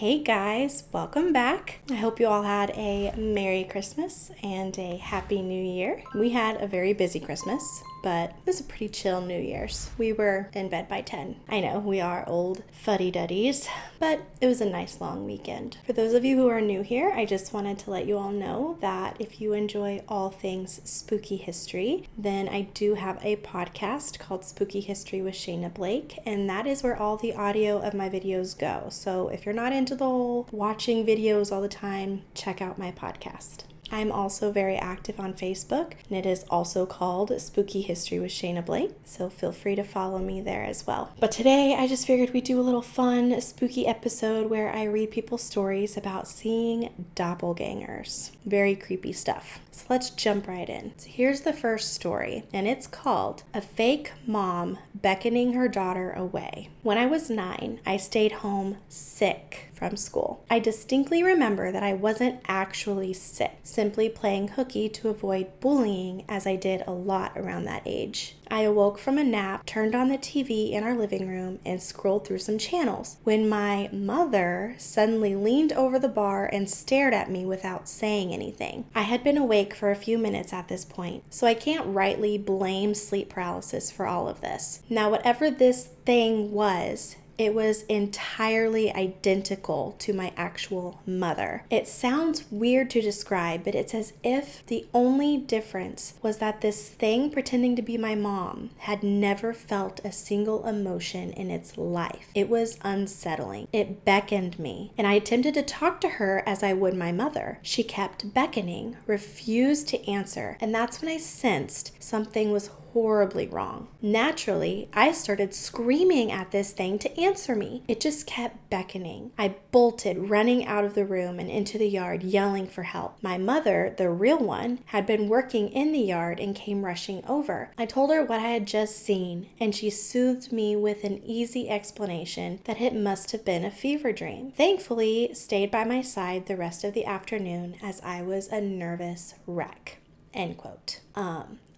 Hey guys, welcome back. I hope you all had a Merry Christmas and a Happy New Year. We had a very busy Christmas, but it was a pretty chill New Year's. We were in bed by 10. I know, we are old fuddy-duddies, but it was a nice long weekend. For those of you who are new here, I just wanted to let you all know that if you enjoy all things spooky history, then I do have a podcast called Spooky History with Shayna Blake, and that is where all the audio of my videos go. So if you're not into the whole watching videos all the time, check out my podcast. I'm also very active on Facebook, and it is also called Spooky History with Shayna Blake, so feel free to follow me there as well. But today, I just figured we'd do a little fun, spooky episode where I read people's stories about seeing doppelgangers. Very creepy stuff. So let's jump right in. So here's the first story, and it's called A Fake Mom Beckoning Her Daughter Away. When I was 9, I stayed home sick from school. I distinctly remember that I wasn't actually sick, simply playing hooky to avoid bullying, as I did a lot around that age. I awoke from a nap, turned on the TV in our living room, and scrolled through some channels when my mother suddenly leaned over the bar and stared at me without saying anything. I had been awake for a few minutes at this point, so I can't rightly blame sleep paralysis for all of this. Now, whatever this thing was, it was entirely identical to my actual mother. It sounds weird to describe, but it's as if the only difference was that this thing pretending to be my mom had never felt a single emotion in its life. It was unsettling. It beckoned me, and I attempted to talk to her as I would my mother. She kept beckoning, refused to answer, and that's when I sensed something was horribly wrong. Naturally, I started screaming at this thing to answer me. It just kept beckoning. I bolted, running out of the room and into the yard, yelling for help. My mother, the real one, had been working in the yard and came rushing over. I told her what I had just seen, and she soothed me with an easy explanation that it must have been a fever dream. Thankfully, stayed by my side the rest of the afternoon as I was a nervous wreck. End quote.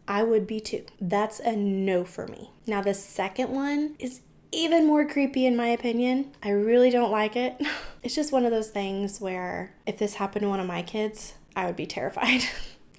I would be too. That's a no for me. Now, the second one is even more creepy in my opinion. I really don't like it. It's just one of those things where if this happened to one of my kids, I would be terrified.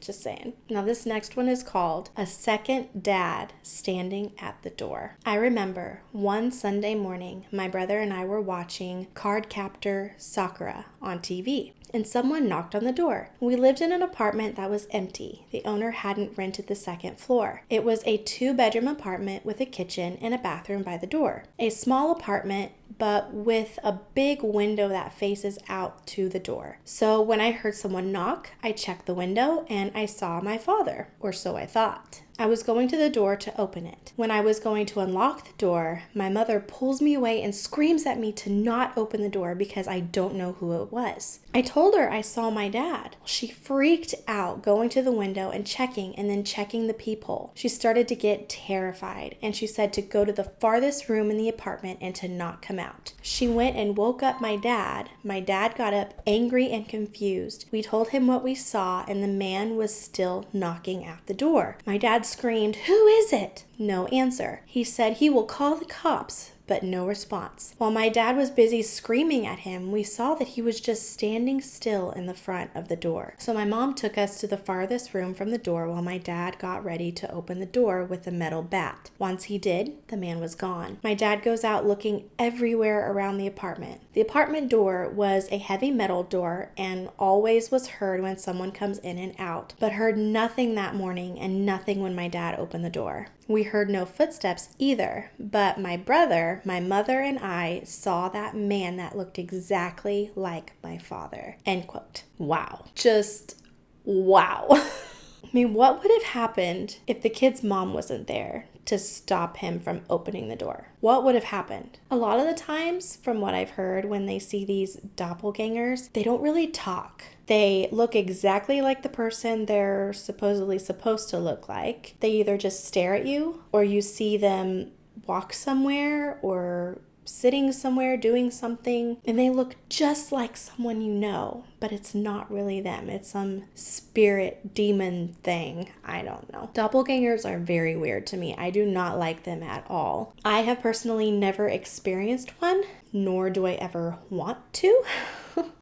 Just saying. Now, this next one is called A Second Dad Standing at the Door. I remember one Sunday morning, my brother and I were watching Cardcaptor Sakura on TV, and someone knocked on the door. We lived in an apartment that was empty. The owner hadn't rented the second floor. It was a 2-bedroom apartment with a kitchen and a bathroom by the door. A small apartment, but with a big window that faces out to the door. So when I heard someone knock, I checked the window and I saw my father, or so I thought. I was going to the door to open it. When I was going to unlock the door, my mother pulls me away and screams at me to not open the door because I don't know who it was. I told her I saw my dad. She freaked out, going to the window and then checking the peephole. She started to get terrified, and she said to go to the farthest room in the apartment and to not come out. She went and woke up my dad. My dad got up angry and confused. We told him what we saw, and the man was still knocking at the door. My dad screamed, "Who is it?" No answer. He said he will call the cops, but no response. While my dad was busy screaming at him, we saw that he was just standing still in the front of the door. So my mom took us to the farthest room from the door while my dad got ready to open the door with a metal bat. Once he did, the man was gone. My dad goes out looking everywhere around the apartment. The apartment door was a heavy metal door and always was heard when someone comes in and out, but heard nothing that morning and nothing when my dad opened the door. We heard no footsteps either, but my brother, my mother, and I saw that man that looked exactly like my father. End quote. Wow. Just wow. I mean, what would have happened if the kid's mom wasn't there to stop him from opening the door? What would have happened? A lot of the times, from what I've heard, when they see these doppelgangers, they don't really talk. They look exactly like the person they're supposedly supposed to look like. They either just stare at you, or you see them walk somewhere or sitting somewhere doing something, and they look just like someone you know, but but it's not really them. It's some spirit demon thing. I don't know. Doppelgangers are very weird to me. I do not like them at all. I have personally never experienced one, nor do I ever want to.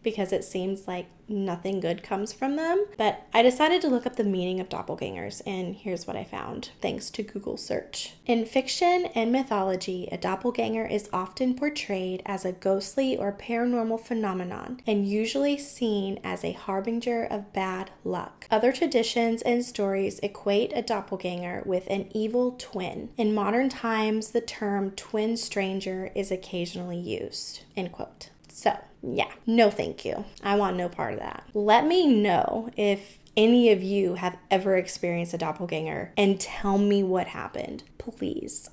Because it seems like nothing good comes from them. But I decided to look up the meaning of doppelgangers, and here's what I found, thanks to Google search. In fiction and mythology, a doppelganger is often portrayed as a ghostly or paranormal phenomenon, and usually seen as a harbinger of bad luck. Other traditions and stories equate a doppelganger with an evil twin. In modern times, the term twin stranger is occasionally used, end quote. So, yeah, no thank you. I want no part of that. Let me know if any of you have ever experienced a doppelganger and tell me what happened, please.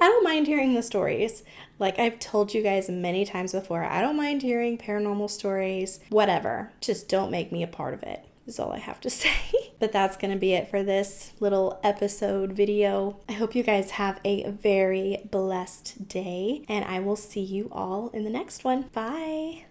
I don't mind hearing the stories. Like I've told you guys many times before, I don't mind hearing paranormal stories, whatever. Just don't make me a part of it, is all I have to say. But that's going to be it for this little episode video. I hope you guys have a very blessed day, and I will see you all in the next one. Bye.